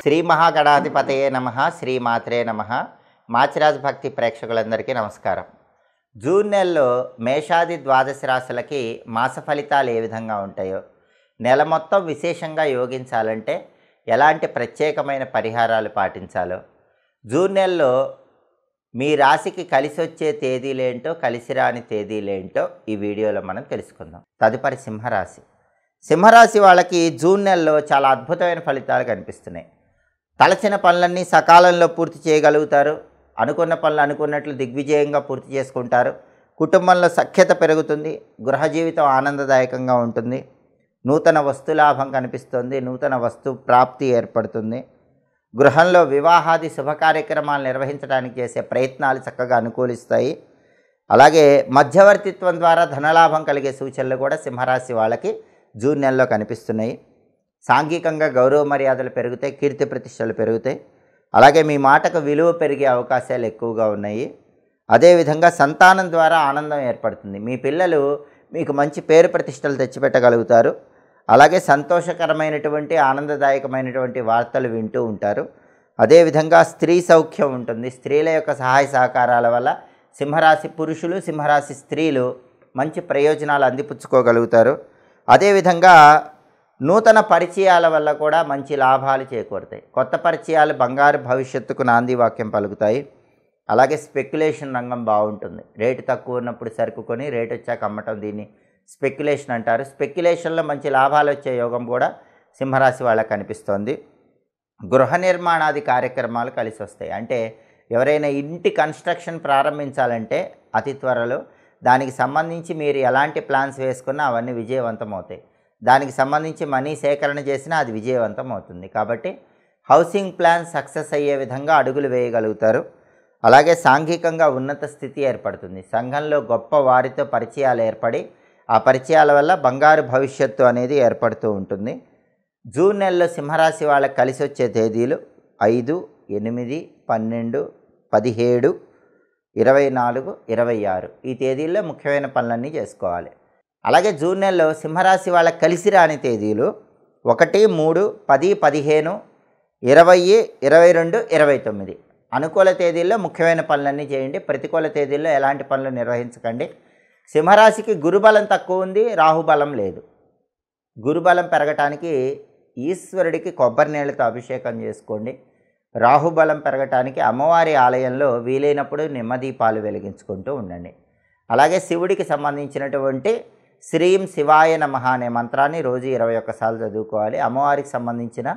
శ్రీ మహాగణాధిపతయే నమః శ్రీమాత్రే నమః మాచిరాజ్ భక్తి ప్రేక్షకులందరికీ నమస్కారం. జూన్ నెలలో మేషాది ద్వాదశ రాశులకి మాస ఫలితాలు ఏ విధంగా ఉంటాయో, నెల మొత్తం విశేషంగా యోగించాలంటే ఎలాంటి ప్రత్యేకమైన పరిహారాలు పాటించాలో, జూన్ నెలలో మీ రాశికి కలిసి వచ్చే తేదీలేంటో కలిసి రాని తేదీలేంటో ఈ వీడియోలో మనం తెలుసుకుందాం. తదుపరి సింహరాశి. సింహరాశి వాళ్ళకి జూన్ నెలలో చాలా అద్భుతమైన ఫలితాలు కనిపిస్తున్నాయి. తలచిన పనులన్నీ సకాలంలో పూర్తి చేయగలుగుతారు. అనుకున్న పనులు అనుకున్నట్లు దిగ్విజయంగా పూర్తి చేసుకుంటారు. కుటుంబంలో సఖ్యత పెరుగుతుంది. గృహ జీవితం ఆనందదాయకంగా ఉంటుంది. నూతన వస్తులాభం కనిపిస్తుంది. నూతన వస్తు ప్రాప్తి ఏర్పడుతుంది. గృహంలో వివాహాది శుభ కార్యక్రమాలు నిర్వహించడానికి చేసే ప్రయత్నాలు చక్కగా అనుకూలిస్తాయి. అలాగే మధ్యవర్తిత్వం ద్వారా ధనలాభం కలిగే సూచనలు కూడా సింహరాశి వాళ్ళకి జూన్ నెలలో కనిపిస్తున్నాయి. సాంఘికంగా గౌరవ మర్యాదలు పెరుగుతాయి. కీర్తి ప్రతిష్టలు పెరుగుతాయి. అలాగే మీ మాటకు విలువ పెరిగే అవకాశాలు ఎక్కువగా ఉన్నాయి. అదేవిధంగా సంతానం ద్వారా ఆనందం ఏర్పడుతుంది. మీ పిల్లలు మీకు మంచి పేరు ప్రతిష్టలు తెచ్చిపెట్టగలుగుతారు. అలాగే సంతోషకరమైనటువంటి ఆనందదాయకమైనటువంటి వార్తలు వింటూ ఉంటారు. అదేవిధంగా స్త్రీ సౌఖ్యం ఉంటుంది. స్త్రీల యొక్క సహాయ సహకారాల వల్ల సింహరాశి పురుషులు, సింహరాశి స్త్రీలు మంచి ప్రయోజనాలు అందిపుచ్చుకోగలుగుతారు. అదేవిధంగా నూతన పరిచయాల వల్ల కూడా మంచి లాభాలు చేకూరుతాయి. కొత్త పరిచయాలు బంగారు భవిష్యత్తుకు నాంది వాక్యం పలుకుతాయి. అలాగే స్పెక్యులేషన్ రంగం బాగుంటుంది. రేటు తక్కువ ఉన్నప్పుడు సరుకు కొని రేటు వచ్చాక అమ్మటం, దీన్ని స్పెక్యులేషన్ అంటారు. స్పెక్యులేషన్లో మంచి లాభాలు వచ్చే యోగం కూడా సింహరాశి వాళ్ళకి కనిపిస్తోంది. గృహ నిర్మాణాది కార్యక్రమాలు కలిసి వస్తాయి. అంటే ఎవరైనా ఇంటి కన్స్ట్రక్షన్ ప్రారంభించాలంటే అతి త్వరలో దానికి సంబంధించి మీరు ఎలాంటి ప్లాన్స్ వేసుకున్నా అవన్నీ విజయవంతం అవుతాయి. దానికి సంబంధించి మనీ సేకరణ చేసినా అది విజయవంతం అవుతుంది. కాబట్టి హౌసింగ్ ప్లాన్ సక్సెస్ అయ్యే విధంగా అడుగులు వేయగలుగుతారు. అలాగే సాంఘికంగా ఉన్నత స్థితి ఏర్పడుతుంది. సంఘంలో గొప్ప వారితో పరిచయాలు ఏర్పడి ఆ పరిచయాల వల్ల బంగారు భవిష్యత్తు అనేది ఏర్పడుతూ ఉంటుంది. జూన్ నెలలో సింహరాశి వాళ్ళకి కలిసి వచ్చే తేదీలు 5, 8, 12, 17, 24, 26 ఈ తేదీల్లో ముఖ్యమైన పనులన్నీ చేసుకోవాలి. అలాగే జూన్ నెలలో సింహరాశి వాళ్ళకి కలిసి రాని తేదీలు 1, 3, 10, 15, 20, 22, 29 అనుకూల తేదీల్లో ముఖ్యమైన పనులన్నీ చేయండి. ప్రతికూల తేదీల్లో ఎలాంటి పనులు నిర్వహించకండి. సింహరాశికి గురుబలం తక్కువ ఉంది, రాహుబలం లేదు. గురుబలం పెరగటానికి ఈశ్వరుడికి కొబ్బరి నీళ్ళతో అభిషేకం చేసుకోండి. రాహుబలం పెరగటానికి అమ్మవారి ఆలయంలో వీలైనప్పుడు నిమ్మదీపాలు వెలిగించుకుంటూ ఉండండి. అలాగే శివుడికి సంబంధించినటువంటి శ్రీం శివాయ నమః అనే మంత్రాన్ని రోజు 21 సార్లు చదువుకోవాలి. అమ్మవారికి సంబంధించిన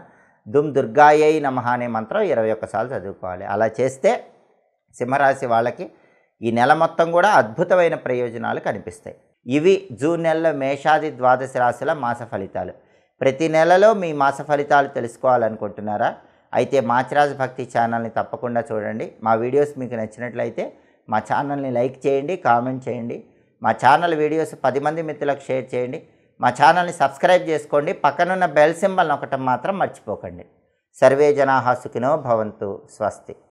దుమ్ దుర్గాయై నమః అనే మంత్రం 21 సార్లు చదువుకోవాలి. అలా చేస్తే సింహరాశి వాళ్ళకి ఈ నెల మొత్తం కూడా అద్భుతమైన ప్రయోజనాలు కనిపిస్తాయి. ఇవి జూన్ నెలలో మేషాది ద్వాదశ రాశుల మాస ఫలితాలు. ప్రతి నెలలో మీ మాస ఫలితాలు తెలుసుకోవాలనుకుంటున్నారా? అయితే మాచిరాజ్ భక్తి ఛానల్ని తప్పకుండా చూడండి. మా వీడియోస్ మీకు నచ్చినట్లయితే మా ఛానల్ని లైక్ చేయండి, కామెంట్ చేయండి. మా ఛానల్ వీడియోస్ 10 మంది మిత్రులకు షేర్ చేయండి. మా ఛానల్ని సబ్స్క్రైబ్ చేసుకోండి. పక్కనున్న బెల్ సింబల్ నొక్కటం మాత్రం మర్చిపోకండి. సర్వే జనాః సుఖినో భవంతు. స్వస్తి.